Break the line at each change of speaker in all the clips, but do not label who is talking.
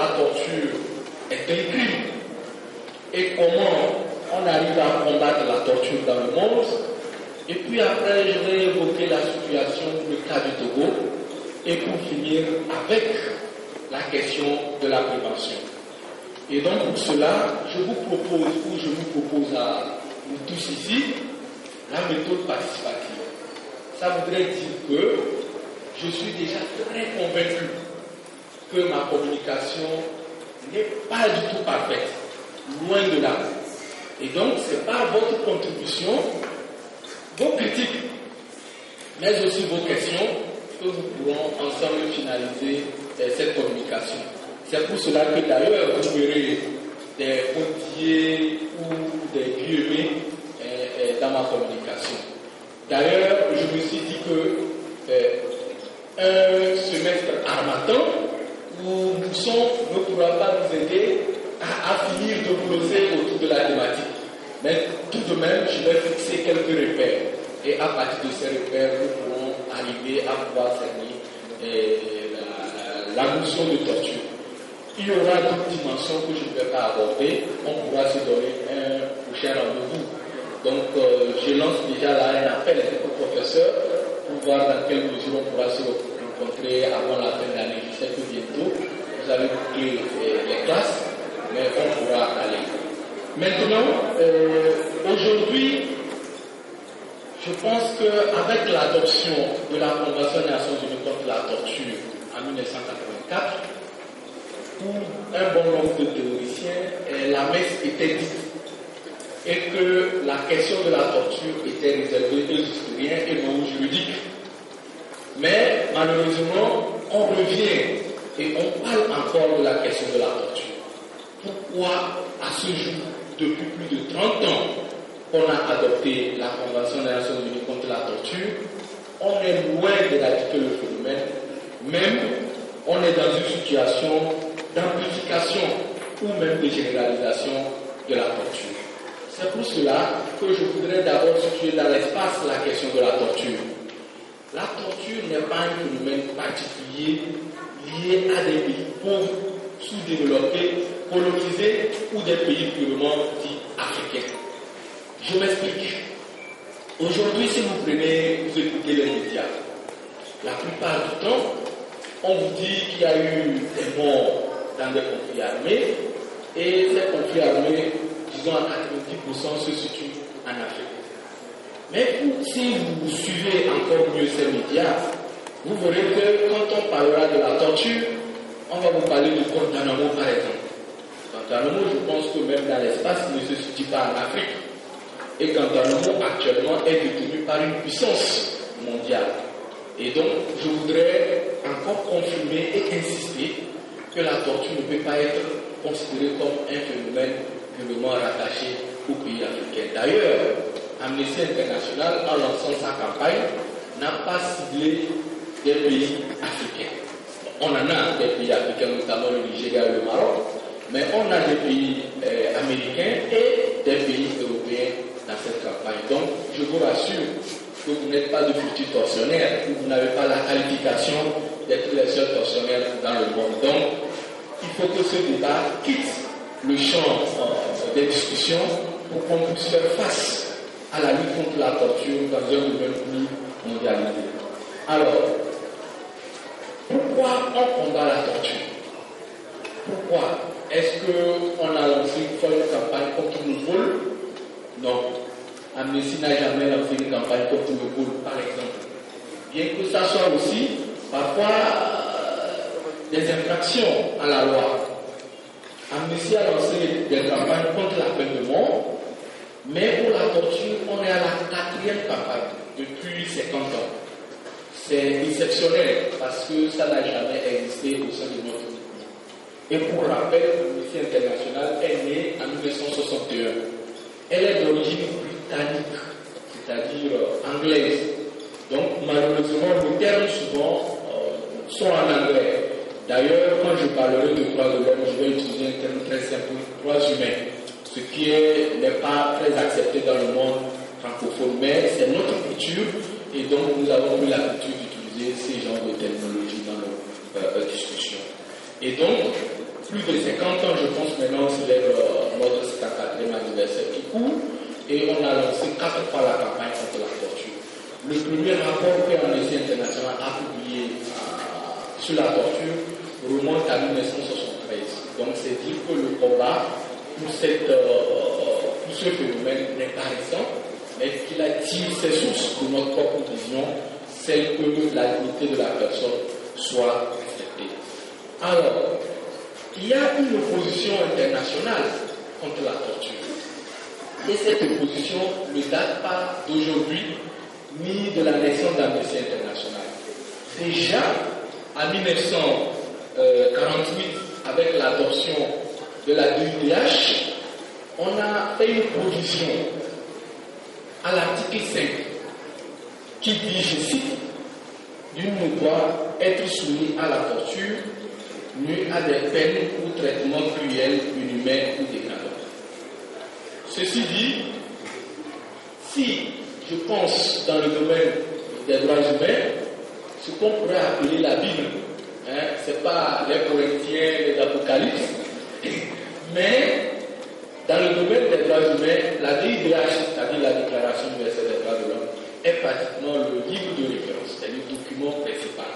la torture est un crime et comment on arrive à combattre la torture dans le monde. Et puis après, je vais évoquer la situation, le cas du Togo, et pour finir avec la question de la prévention. Et donc pour cela, je vous propose, ou je vous propose à nous tous ici, la méthode participative. Ça voudrait dire que je suis déjà très convaincu que ma communication n'est pas du tout parfaite, loin de là. Et donc c'est par votre contribution, vos critiques, mais aussi vos questions, que nous pourrons ensemble finaliser cette communication. C'est pour cela que d'ailleurs vous verrez des pointillés ou des guillemets dans ma communication. D'ailleurs, je me suis dit que un semestre armatant où Mousson ne pourra pas nous aider à finir de brosser autour de la thématique. Mais tout de même, je vais fixer quelques repères. Et à partir de ces repères, nous pourrons arriver à pouvoir cerner la notion de torture. Il y aura d'autres dimensions que je ne vais pas aborder. On pourra se donner un prochain rendez-vous. Donc, je lance déjà là un appel aux professeurs pour voir dans quelle mesure on pourra se rencontrer avant la fin de l'année. Je sais que bientôt, vous allez boucler les classes, mais on pourra aller. Maintenant, aujourd'hui, je pense qu'avec l'adoption de la Convention des Nations Unies contre la torture en 1984, où un bon nombre de théoriciens, la messe était dite et que la question de la torture était réservée aux historiens et non aux juridiques. Mais malheureusement, on revient et on parle encore de la question de la torture. Pourquoi, à ce jour, depuis plus de 30 ans, qu'on a adopté la Convention des Nations Unies contre la torture, on est loin d'éradiquer le phénomène, même on est dans une situation d'amplification ou même de généralisation de la torture. C'est pour cela que je voudrais d'abord situer dans l'espace la question de la torture. La torture n'est pas un phénomène particulier lié à des pays pauvres, sous-développés, colonisés ou des pays purement dits africains. Je m'explique. Aujourd'hui, si vous prenez, vous écoutez les médias, la plupart du temps, on vous dit qu'il y a eu des morts dans des conflits armés et ces conflits armés, disons à 90%, se situent en Afrique. Mais si vous suivez encore mieux ces médias, vous verrez que quand on parlera de la torture, on va vous parler de Guantanamo par exemple. Guantanamo, je pense que même dans l'espace, ne se situe pas en Afrique. Et Guantanamo actuellement est détenu par une puissance mondiale. Et donc, je voudrais encore confirmer et insister que la torture ne peut pas être considérée comme un phénomène purement rattaché aux pays africains. D'ailleurs, Amnesty International, en lançant sa campagne, n'a pas ciblé des pays africains. On en a des pays africains, notamment le Nigeria et le Maroc, mais on a des pays américains et des pays européens dans cette campagne. Donc, je vous rassure que vous n'êtes pas de futurs tortionnaires, que vous n'avez pas la qualification d'être les seuls tortionnaires dans le monde. Donc, il faut que ce débat quitte le champ des discussions pour qu'on puisse faire face à la lutte contre la torture dans un domaine plus mondialisé. Alors, pourquoi on combat la torture? Pourquoi? Est-ce qu'on a lancé une campagne contre le vol? Non. Amnesty n'a jamais lancé une campagne contre le vol, par exemple. Bien que ça soit aussi, parfois, des infractions à la loi. Amnesty a lancé des campagnes contre la peine de mort, mais pour la torture, on est à la 4e campagne depuis 50 ans. C'est exceptionnel parce que ça n'a jamais existé au sein de notre pays. Et pour rappel, l'Amnesty International est née en 1961. Elle est d'origine britannique, c'est-à-dire anglaise. Donc malheureusement, les termes souvent sont en anglais. D'ailleurs, quand je parlerai de droits de l'homme, je vais utiliser un terme très simple, droits humains, ce qui n'est pas très accepté dans le monde francophone, mais c'est notre culture et donc nous avons eu l'habitude d'utiliser ces genres de terminologie dans nos discussions. Et donc, plus de 50 ans, je pense maintenant, c'est notre 54e anniversaire qui court, et on a lancé 4 fois la campagne contre la torture. Le premier rapport que Amnesty International a publié sur la torture remonte à 1973. Donc c'est dire que le combat pour ce phénomène n'est pas récent, mais qu'il a tiré ses sources de notre propre vision, celle que la dignité de la personne soit respectée. Alors, il y a une opposition internationale contre la torture. Et cette opposition ne date pas d'aujourd'hui, ni de la naissance d'Amnesty International. Déjà, en 1948, avec l'adoption de la DUDH, on a fait une provision à l'article 5 qui dit, je cite, nul ne doit être soumis à la torture, ni à des peines ou traitements cruels, inhumains ou dégradants. Ceci dit, si je pense dans le domaine des droits humains, ce qu'on pourrait appeler la Bible, ce n'est pas les Corinthiens, les Apocalypses, mais dans le domaine des droits humains, la DIDH, c'est-à-dire la Déclaration universelle des droits de l'homme, est pratiquement le livre de référence, c'est le document principal.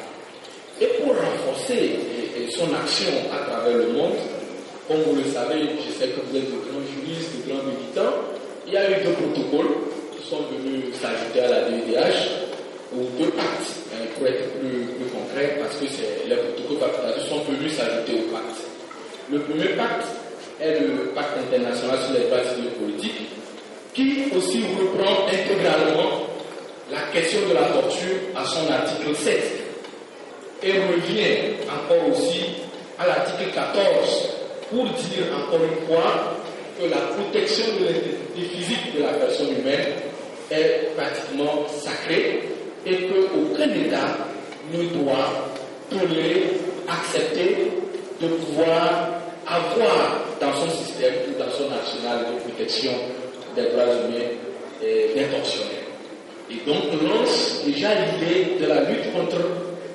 Et pour renforcer son action à travers le monde, comme vous le savez, je sais que vous êtes de grands juristes, de grands militants, il y a eu 2 protocoles qui sont venus s'ajouter à la DIDH, ou 2 pactes, pour être plus concret, parce que les protocoles facultatifs sont venus s'ajouter au pacte. Le premier pacte est le pacte international sur les droits civils et politiques, qui aussi reprend intégralement la question de la torture à son article 7 et revient encore aussi à l'article 14 pour dire encore une fois que la protection de l'intégrité physique de la personne humaine est pratiquement sacrée et qu'aucun État ne doit tolérer, accepter de pouvoir avoir dans son système ou dans son arsenal de protection des droits humains des tortionnaires. Et donc on lance déjà l'idée de la lutte contre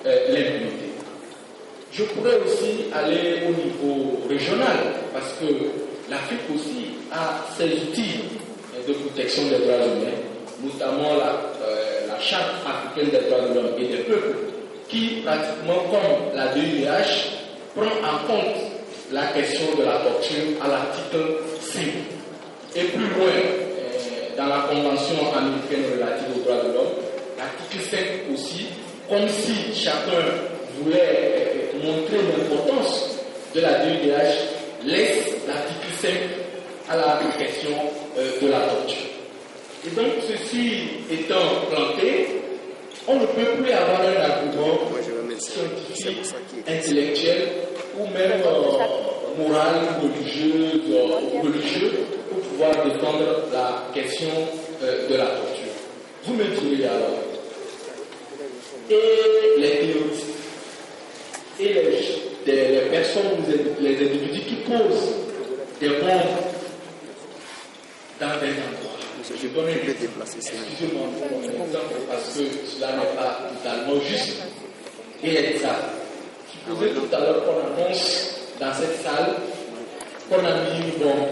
l'impunité. Je pourrais aussi aller au niveau régional parce que l'Afrique aussi a ses outils de protection des droits humains, notamment la Charte africaine des droits de l'homme et des peuples, qui pratiquement comme la DIDH prend en compte la question de la torture à l'article 5. Et plus loin, dans la Convention américaine relative aux droits de l'homme, l'article 5 aussi, comme si chacun voulait montrer l'importance de la DIDH, laisse l'article 5 à la question de la torture. Et donc, ceci étant planté, on ne peut plus avoir un argument scientifique, intellectuel ou même moral, religieux pour pouvoir défendre la question de la torture. Vous me direz alors, et les terroristes, et les personnes, les individus qui posent des bombes dans des endroits. Je donne un exemple. Excusez-moi pour mon exemple parce que cela n'est pas totalement juste et exact. Supposez tout à l'heure qu'on annonce dans cette salle qu'on a mis une bombe.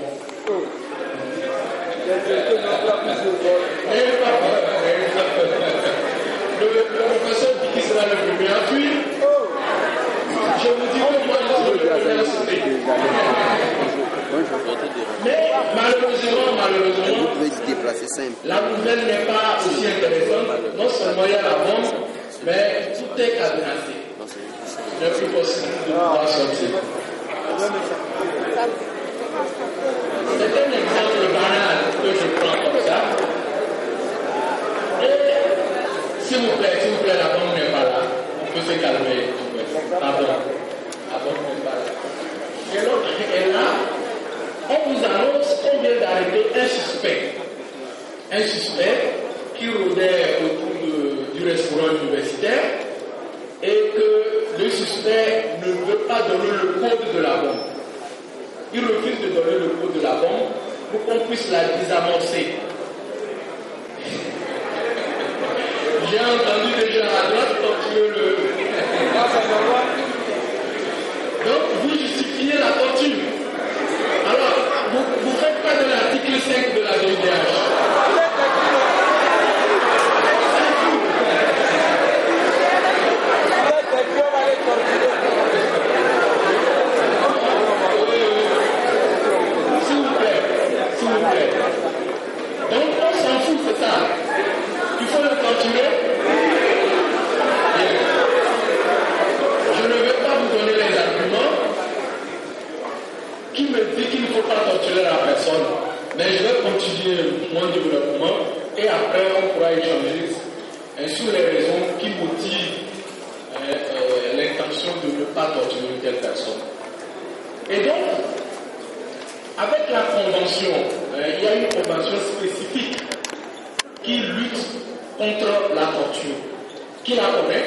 Le professeur dit qu'il sera le premier à fuir. Je vous dis que moi, je suis le premier à sauter. Mais malheureusement, la nouvelle n'est pas aussi intéressante. Non seulement il y a la bombe, mais tout est cadenassé. Il n'est plus possible de pouvoir sortir. C'est un exemple banal que je prends comme ça. Et s'il vous plaît, la bombe n'est pas là. On peut se calmer. Pardon. La bombe n'est pas là. Et l'autre est là. On vous annonce qu'on vient d'arrêter un suspect qui rôdait autour du restaurant universitaire et que le suspect ne veut pas donner le code de la bombe. Il refuse de donner le code de la bombe pour qu'on puisse la désamorcer. J'ai entendu des gens à droite torturer le... Donc vous justifiez la torturer la personne. Mais je vais continuer mon développement et après on pourra échanger sur les raisons qui motivent l'intention de ne pas torturer une telle personne. Et donc, avec la convention, il y a une convention spécifique qui lutte contre la torture. Qui la connaît?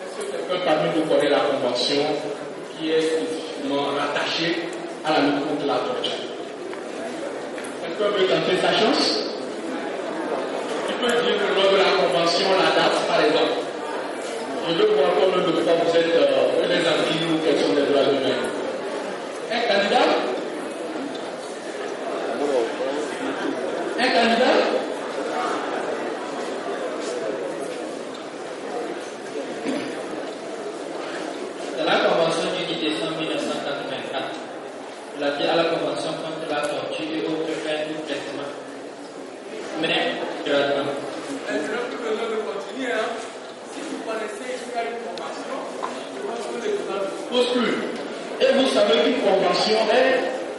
Est-ce que quelqu'un parmi nous connaît la convention qui est spécifiquement rattachée à la lutte contre la torture? Quelqu'un veut tenter sa chance? Tu peux dire le nom de la convention, la date par exemple. Je veux voir combien de fois vous êtes des anti ou quels sont les droits humains. Un candidat? Un candidat?
C'est la convention du 10 décembre 1984, relative à la convention contre la torture et autres faits de traitement. Mais, graduellement.
Est-ce que vous pouvez continuer, hein? Si vous connaissez une convention, je pense que les gens ne posent plus. Et vous savez qu'une convention est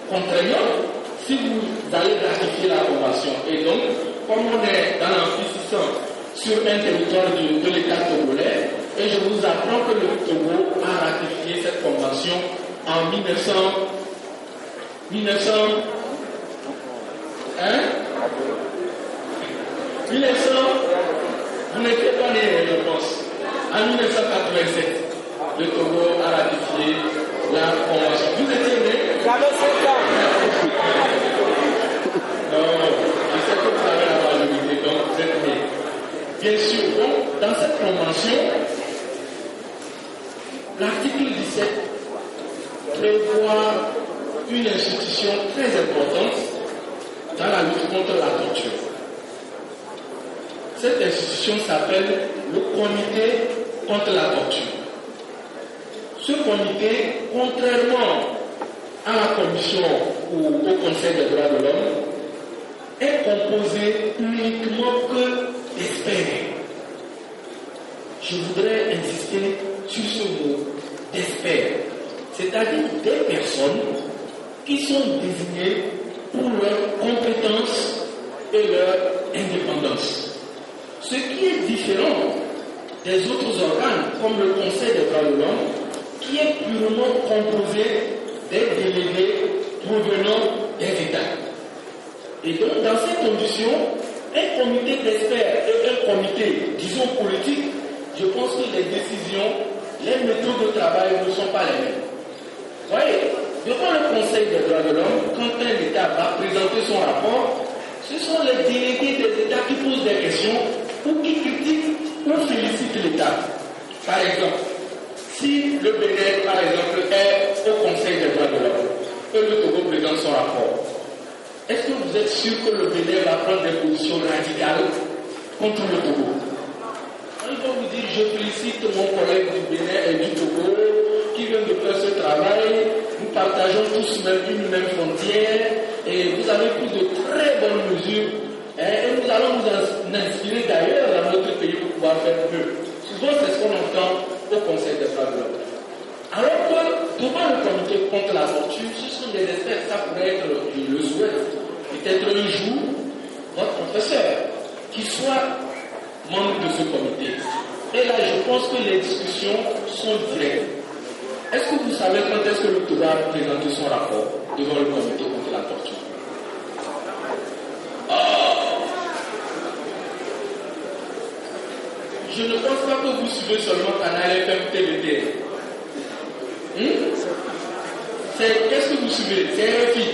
contraignante si vous allez ratifier la convention. Et donc, comme on est dans l'amphithéâtre sur un territoire de l'État togolais, et je vous apprends que le Togo a ratifié cette convention en 1900. Vous n'étiez pas né, je pense. En 1987, le Togo a ratifié la convention. Vous étiez né? J'avais 7 ans. Non, je sais que vous avez la majorité, donc vous êtes né. Bien sûr, donc, dans cette convention, l'article 17 prévoit une institution très importante dans la lutte contre la torture. Cette institution s'appelle le Comité contre la torture. Ce comité, contrairement à la Commission ou au Conseil des droits de l'homme, est composé uniquement que d'experts. Je voudrais insister sur ce mot d'experts, c'est-à-dire des personnes qui sont désignées pour leur compétence et leur indépendance. Ce qui est différent des autres organes, comme le Conseil des droits de l'homme, qui est purement composé des délégués provenant des États. Et donc, dans ces conditions, un comité d'experts et un comité, disons, politique, je pense que les décisions, les méthodes de travail ne sont pas les mêmes. Vous voyez, devant le Conseil des droits de l'homme, quand un État va présenter son rapport, ce sont les délégués des États qui posent des questions ou qui critiquent ou félicitent l'État. Par exemple, si le Bénin, par exemple, est au Conseil des droits de l'homme et le Togo présente son rapport, est-ce que vous êtes sûr que le Bénin va prendre des positions radicales contre le Togo? Il va vous dire, je félicite mon collègue du Bénin et du Togo qui vient de faire ce travail, nous partageons tous une même frontière et vous avez pris de très bonnes mesures et nous allons nous inspirer d'ailleurs dans notre pays pour pouvoir faire mieux. Souvent c'est ce qu'on entend au Conseil des droits de l'homme. Alors que devant le comité contre la torture, ce sont des experts, ça pourrait être, je le souhaite, peut-être un jour, votre professeur, qui soit membre de ce comité. Et là, je pense que les discussions sont directes. Est-ce que vous savez quand est-ce que le Togo a présenté son rapport devant le comité contre la torture? Je ne pense pas que vous suivez seulement Canal FM TVT. Qu'est-ce que vous suivez? C'est RFI.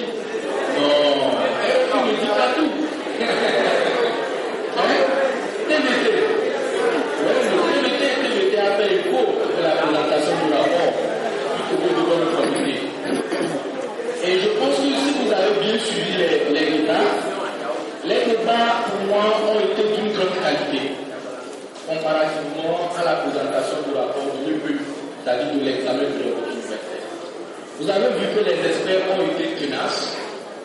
Non, RFI ne dit pas tout. TVT. Le TVT a fait écho de la présentation du rapport du Togo devant le comité. Et je pense que si vous avez bien suivi les débats pour moi ont été d'une grande qualité comparativement à la présentation du rapport de l'EPU, c'est-à-dire de l'examen de l'opportunité. Vous avez vu que les experts ont été tenaces,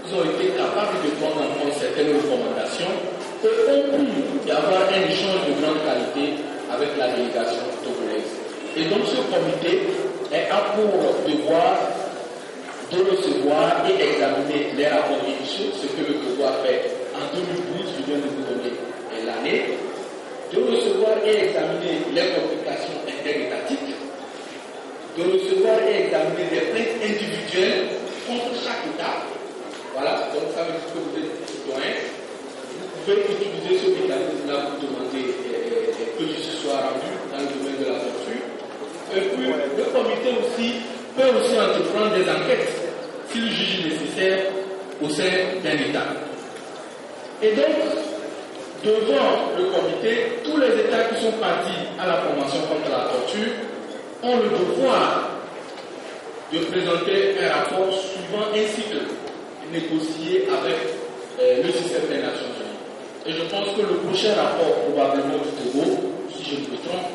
ils ont été capables de prendre en compte certaines recommandations et ont pu y avoir un échange de grande qualité avec la délégation togolaise. Et donc ce comité a pour devoir de recevoir et examiner les rapports initiaux, ce que le Togo a fait en 2012, je viens de vous donner l'année, de recevoir et examiner les communications interétatiques, de recevoir et examiner des plaintes individuelles contre chaque État. Voilà, donc ça veut dire que vous êtes citoyen. Vous pouvez utiliser ce mécanisme-là pour demander que justice soit rendue dans le domaine de la torture. Et puis, le comité aussi peut aussi entreprendre des enquêtes s'il juge nécessaire au sein d'un État. Et donc, devant le comité, tous les États qui sont partis à la Convention contre la torture ont le devoir de présenter un rapport suivant un cycle négocié avec le système des Nations Unies. Et je pense que le prochain rapport, probablement du Togo, si je ne me trompe,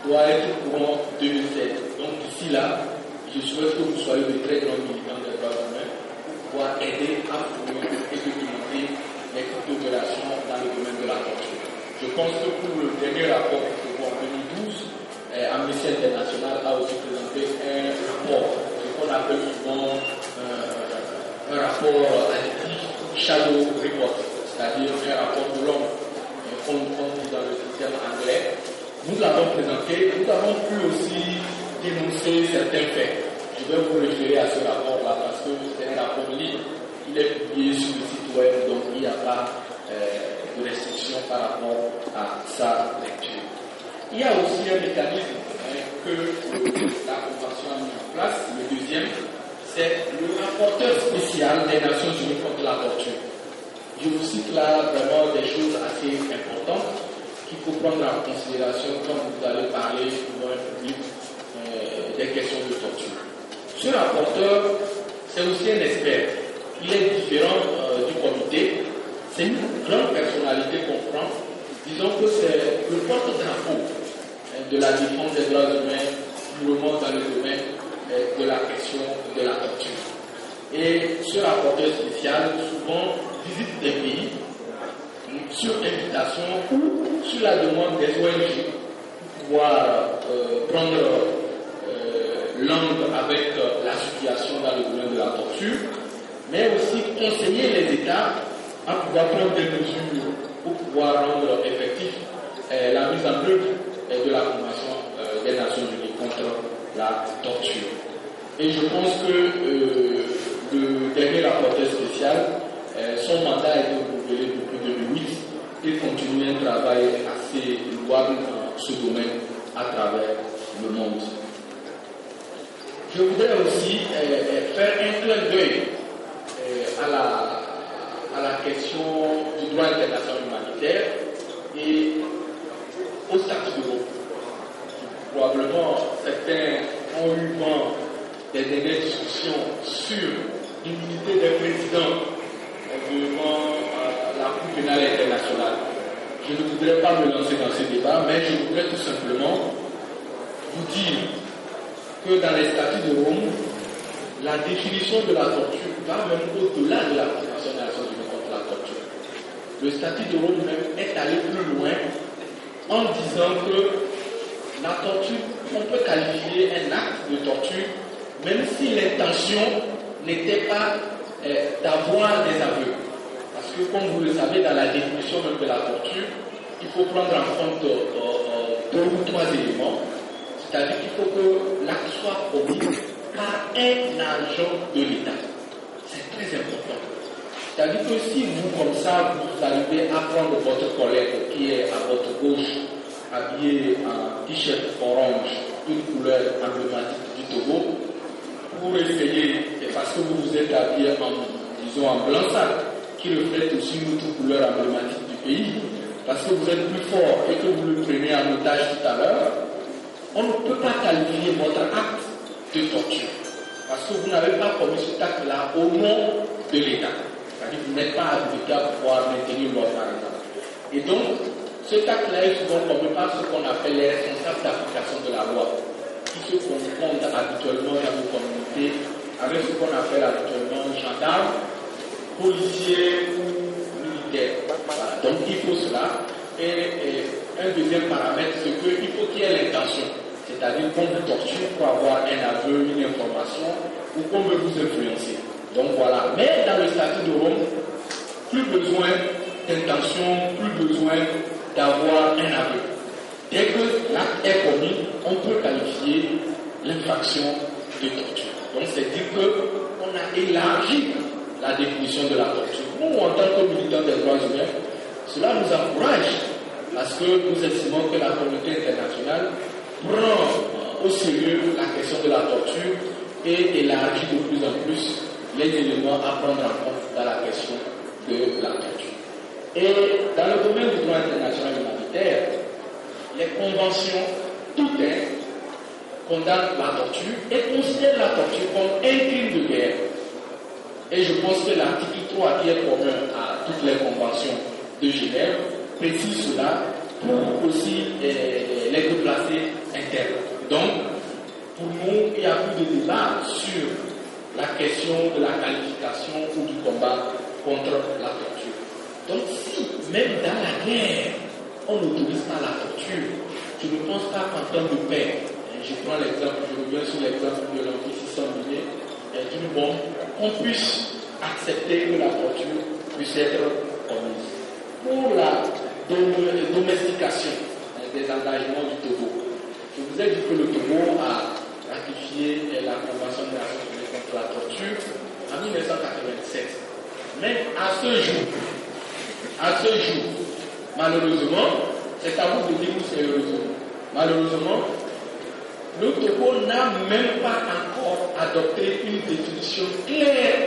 doit être courant 2016. Donc d'ici là, je souhaite que vous soyez de très grands militants des droits humains pour pouvoir aider à fournir et documenter les opérations dans le domaine de la torture. Je pense que pour le dernier rapport du Togo en 2012, Amnesty International a aussi présenté un rapport, ce qu'on appelle souvent un rapport additif shadow report, c'est-à-dire un rapport de l'homme, qu'on dit dans le système anglais. Nous l'avons présenté, nous avons pu aussi dénoncer certains faits. Je vais vous référer à ce rapport-là parce que c'est un rapport libre. Il est publié sur le site web, donc il n'y a pas de restriction par rapport à sa lecture. Il y a aussi un mécanisme que la Convention a mis en place. Le deuxième, c'est le rapporteur spécial des Nations Unies contre la torture. Je vous cite là vraiment des choses assez importantes qu'il faut prendre en considération quand vous allez parler devant un public des questions de torture. Ce rapporteur, c'est aussi un expert. Il est différent du comité. C'est une grande personnalité qu'on prend. Disons que c'est le porte-drapeau de la défense des droits humains, purement dans le domaine de la question de la torture. Et ce rapporteur spécial, souvent, visite des pays sur invitation ou sur la demande des ONG pour pouvoir prendre langue avec la situation dans le domaine de la torture, mais aussi conseiller les États à pouvoir prendre des mesures pour pouvoir rendre effectif la mise en œuvre de la Convention des Nations Unies contre la torture. Et je pense que le dernier rapporteur spécial, son mandat a été renouvelé depuis 2008 et continue un travail assez louable dans ce domaine à travers le monde. Je voudrais aussi faire un clin d'œil à la question du droit international humanitaire et au statut de Rome. Probablement, certains ont eu vent des dernières discussions sur l'immunité des présidents devant la Cour pénale internationale. Je ne voudrais pas me lancer dans ce débat, mais je voudrais tout simplement vous dire que dans les statuts de Rome, la définition de la torture va même au-delà de la Convention des Nations Unies contre la torture. Le statut de Rome même est allé plus loin en disant que la torture, on peut qualifier un acte de torture même si l'intention n'était pas d'avoir des aveux. Parce que comme vous le savez, dans la définition même de la torture, il faut prendre en compte 2 ou 3 éléments. C'est-à-dire qu'il faut que l'acte soit commis par un agent de l'État. C'est très important. C'est-à-dire que si vous, comme ça, vous arrivez à prendre votre collègue qui est à votre gauche, habillé en t-shirt orange, une couleur emblématique du Togo, pour essayer, et parce que vous vous êtes habillé en blanc sale, qui reflète aussi une autre couleur emblématique du pays, parce que vous êtes plus fort et que vous le prenez en otage tout à l'heure, on ne peut pas qualifier votre acte de torture. Parce que vous n'avez pas commis cet acte-là au nom de l'État. C'est-à-dire que vous n'êtes pas habilité à pouvoir maintenir l'ordre, par exemple. Et donc, cet acte-là est souvent commis par ce qu'on appelle les responsables d'application de la loi, qui se confondent habituellement dans nos communautés avec ce qu'on appelle habituellement gendarmes, policiers ou militaires. Voilà. Donc, il faut cela. Et un deuxième paramètre, c'est qu'il faut qu'il y ait l'intention. c'est-à-dire qu'on vous torture pour avoir un aveu, une information, ou qu'on veut vous influencer. Donc voilà. Mais dans le statut de Rome, plus besoin d'intention, plus besoin d'avoir un aveu. Dès que l'acte est commis, on peut qualifier l'infraction de torture. Donc c'est dire qu'on a élargi la définition de la torture. Nous, en tant que militants des droits humains, cela nous encourage parce que nous estimons que la communauté internationale prend au sérieux la question de la torture et élargit de plus en plus les éléments à prendre en compte dans la question de la torture. Et dans le domaine du droit international humanitaire, les conventions, toutes condamnent la torture et considèrent la torture comme un crime de guerre. Et je pense que l'article 3 qui est commun à toutes les conventions de Genève précise cela pour aussi les déplacés internes. Donc, pour nous, il n'y a plus de débat sur la question de la qualification ou du combat contre la torture. Donc, si même dans la guerre, on n'autorise pas la torture, je ne pense pas qu'en temps de paix, je prends l'exemple, je reviens sur l'exemple de l'Empire 600 d'une bombe, on puisse accepter que la torture puisse être commise. Pour la domestication des engagements du Togo, je vous ai dit que le Togo a ratifié la Convention des Nations Unies contre la torture en 1987. Mais à ce jour, malheureusement, c'est à vous de dire où c'est heureusement. Malheureusement, le Togo n'a même pas encore adopté une définition claire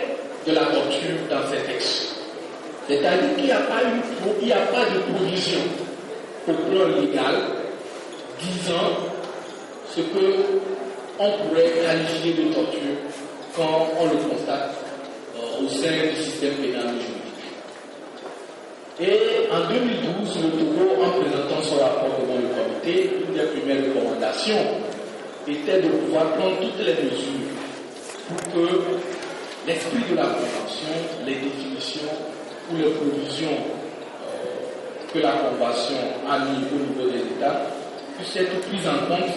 de la torture dans ses textes. C'est-à-dire qu'il n'y a pas de provision au plan légal disant ce qu'on pourrait qualifier de torture quand on le constate au sein du système pénal juridique. Et en 2012, le Togo, en présentant son rapport devant le comité, une des premières recommandations était de pouvoir prendre toutes les mesures pour que l'esprit de la Convention, les définitions ou les provisions que la Convention a mis au niveau des États puissent être prises en compte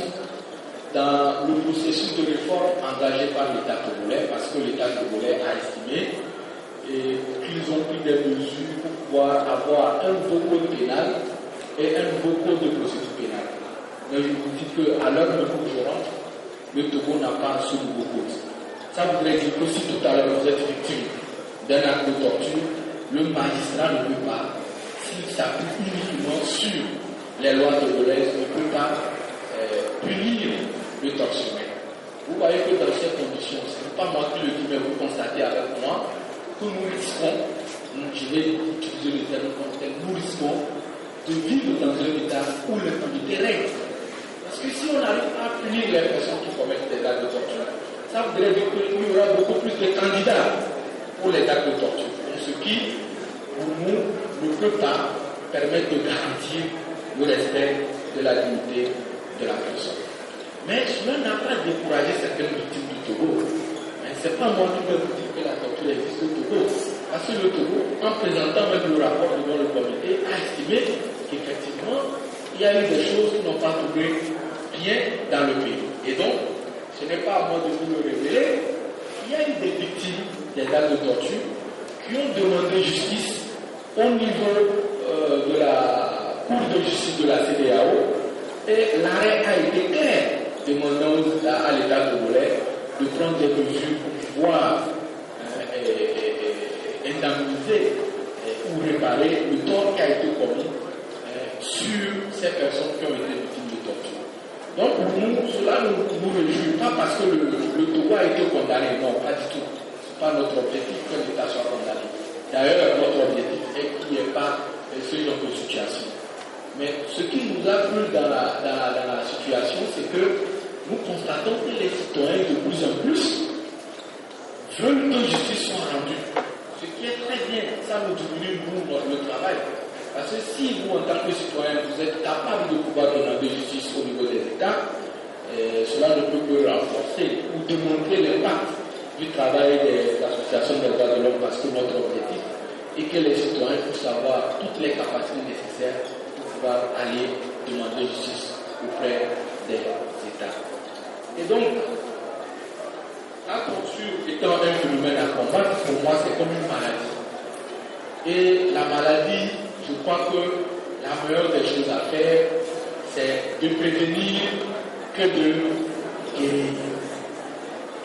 dans le processus de réforme engagé par l'État togolais, parce que l'État togolais a estimé qu'ils ont pris des mesures pour pouvoir avoir un nouveau code pénal et un nouveau code de procédure pénale. Mais je vous dis qu'à l'heure où je rentre, le Togo n'a pas ce nouveau code. Ça voudrait dire que si tout à l'heure vous êtes victime d'un acte de torture, le magistrat ne peut pas, s'il s'appuie uniquement sur les lois togolaises, ne peut pas punir le tortionnaire. Vous voyez que dans ces conditions, ce n'est pas moi qui le dis, mais vous constatez avec moi que nous risquons, je vais utiliser le terme comme tel, nous risquons de vivre dans un état où l'impunité règne. Parce que si on n'arrive pas à punir les personnes qui commettent des actes de torture, ça voudrait dire qu'il y aura beaucoup plus de candidats pour les actes de torture. Ce qui, pour nous, ne peut pas permettre de garantir le respect de la dignité de la personne. Mais cela n'a pas découragé certaines victimes du Togo. Ce n'est pas moi qui vais vous dire que la torture existe au Togo. Parce que le Togo, en présentant même le rapport devant le comité, a estimé qu'effectivement, il y a eu des choses qui n'ont pas tourné bien dans le pays. Et donc, ce n'est pas à moi de vous le révéler, il y a eu des victimes des actes de torture qui ont demandé justice au niveau de la Cour de justice de la CEDEAO, et l'arrêt a été clair, demandant à l'État togolais de prendre des mesures pour pouvoir indemniser ou réparer le tort qui a été commis sur ces personnes qui ont été victimes de torture. Donc pour nous, cela ne nous réjouit pas parce que le Togo a été condamné, non, pas du tout. Ce n'est pas notre objectif que l'État soit condamné. D'ailleurs, notre objectif est qu'il n'y ait pas ce genre de situation. Mais ce qui nous a plu dans la situation, c'est que nous constatons que les citoyens de plus en plus veulent que justice soit rendue. Ce qui est très bien, ça nous diminue le travail. Parce que si vous, en tant que citoyen, vous êtes capable de pouvoir demander justice au niveau des États, cela ne peut que renforcer ou démontrer l'impact du travail des associations des droits de l'homme, parce que notre objectif est que les citoyens puissent avoir toutes les capacités nécessaires pour pouvoir aller demander justice auprès des États. Et donc, la torture étant un phénomène à combattre, pour moi, c'est comme une maladie. Et la maladie, je crois que la meilleure des choses à faire, c'est de prévenir que de guérir.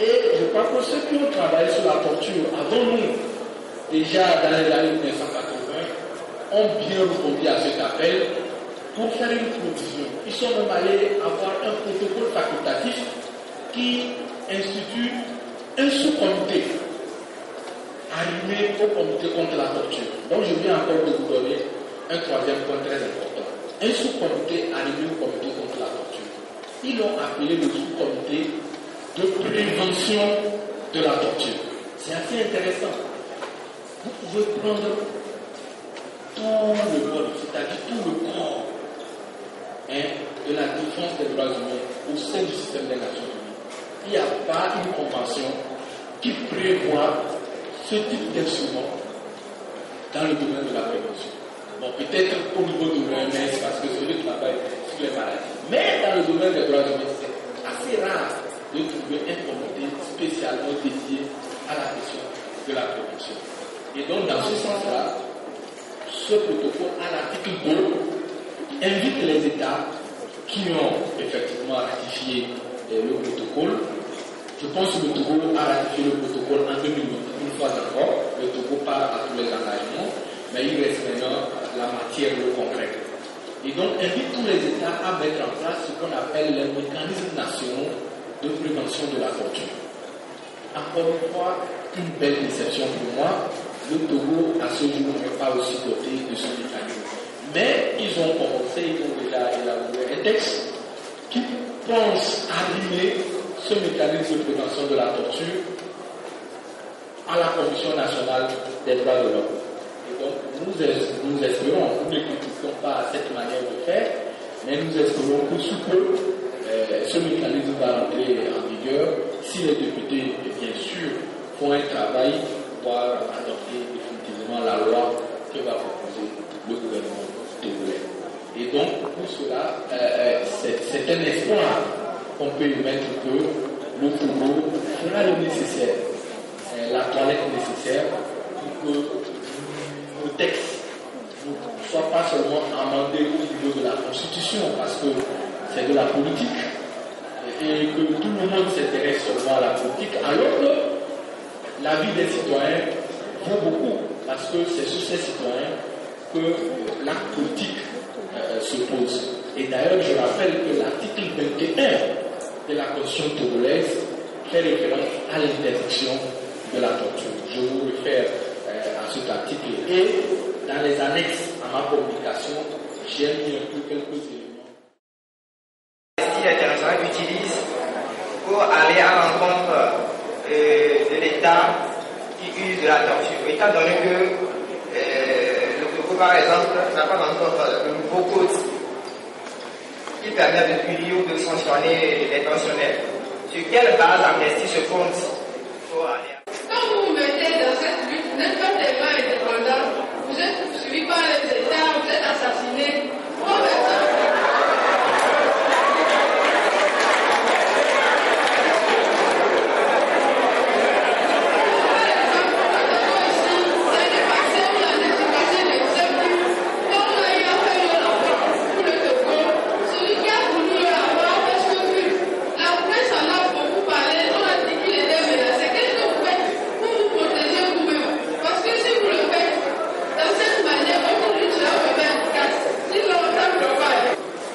Et je crois que ceux qui ont travaillé sur la torture avant nous, déjà dans les années 1980, ont bien répondu à cet appel pour faire une provision. Ils sont même allés avoir un protocole facultatif qui institue un sous-comité arrimé au comité contre la torture. Donc je viens encore de vous donner un troisième point très important. Un sous-comité arrimé au comité contre la torture. Ils l'ont appelé le sous-comité de prévention de la torture. C'est assez intéressant. Vous pouvez prendre tout le monde, c'est-à-dire tout le corps de la défense des droits humains au sein du système des Nations Unies. Il n'y a pas une convention qui prévoit ce type d'instrument dans le domaine de la prévention. Bon, peut-être au niveau de l'OMS, parce que c'est le travail sur les maladies. Mais dans le domaine des droits humains, c'est assez rare de trouver un comité spécialement dédié à la question de la prévention. Et donc, dans ce sens-là, ce protocole, à l'article 2, invite les États qui ont effectivement ratifié le protocole. Je pense que le Togo a ratifié le protocole en 2008. Une fois encore, le Togo part à tous les engagements, mais il reste maintenant la matière, le concret. Et donc, invite tous les États à mettre en place ce qu'on appelle les mécanismes nationaux de prévention de la torture. Encore une fois, une belle déception pour moi. Le Togo, à ce jour, n'est pas aussi doté de ce mécanisme. Mais ils ont commencé, ils ont déjà élaboré un texte qui pense arrimer ce mécanisme de prévention de la torture à la Commission nationale des droits de l'homme. Et donc, nous espérons, nous ne critiquons pas cette manière de faire, mais nous espérons que sous peu, ce mécanisme va entrer en vigueur si les députés, bien sûr, font un travail pour adopter définitivement la loi que va proposer le gouvernement togolais. Et donc, pour cela, c'est un espoir qu'on peut émettre que le Togo fera le nécessaire, la toilette nécessaire pour que le texte ne soit pas seulement amendé au niveau de la Constitution, parce que c'est de la politique, et que tout le monde s'intéresse seulement à la politique, alors que la vie des citoyens vaut beaucoup, parce que c'est sur ces citoyens que l'acte politique se pose. Et d'ailleurs, je rappelle que l'article 21 de la Constitution togolaise fait référence à l'interdiction de la torture. Je vous réfère à cet article. Et dans les annexes à ma communication, j'ai mis un peu quelques éléments.
L'Amnesty international utilise pour aller à l'encontre de l'État qui use de la torture. Étant donné que le Togo, par exemple, n'a pas encore le nouveau code qui permet de punir ou de sanctionner les pensionnaires, sur quelle base Amnesty se compte pour aller à...
Quand vous vous mettez dans cette lutte, vous n'êtes pas tellement indépendant, vous êtes poursuivi par les États, vous êtes assassiné.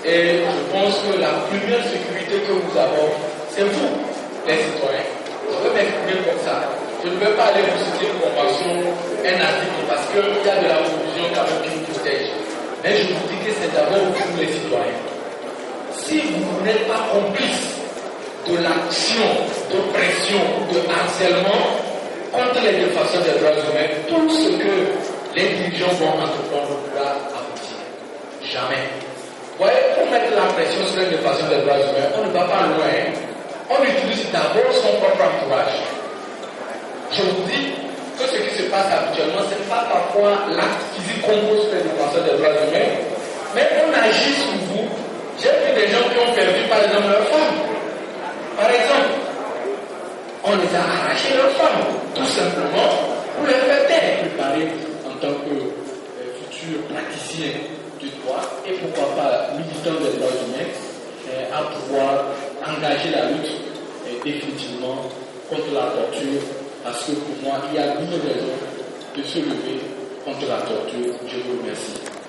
Et je pense que la première sécurité que nous avons, c'est vous, les citoyens. Je vais m'exprimer comme ça. Je ne vais pas aller vous citer une convention, un article, parce qu'il y a de la provision quand même qui nous protège. Mais je vous dis que c'est d'abord vous, les citoyens. Si vous n'êtes pas complice de l'action, de pression, de harcèlement contre les défenseurs des droits humains, tout ce que les dirigeants vont entreprendre pourra aboutir. Jamais. Vous voyez, pour mettre la pression sur les défenseurs des droits humains, on ne va pas loin. On utilise d'abord son propre entourage. Je vous dis que ce qui se passe habituellement, ce n'est pas parfois l'acte physique qu'on pose sur les défenseurs des droits humains, mais on agit sur vous J'ai vu des gens qui ont perdu par exemple leurs femmes. Par exemple, on les a arraché leurs femmes, tout simplement pour les faire taire, préparer en tant que futurs praticiens du droit et pourquoi pas militants des droits humains à pouvoir engager la lutte définitivement contre la torture, parce que pour moi, il y a une raison de se lever contre la torture. Je vous remercie.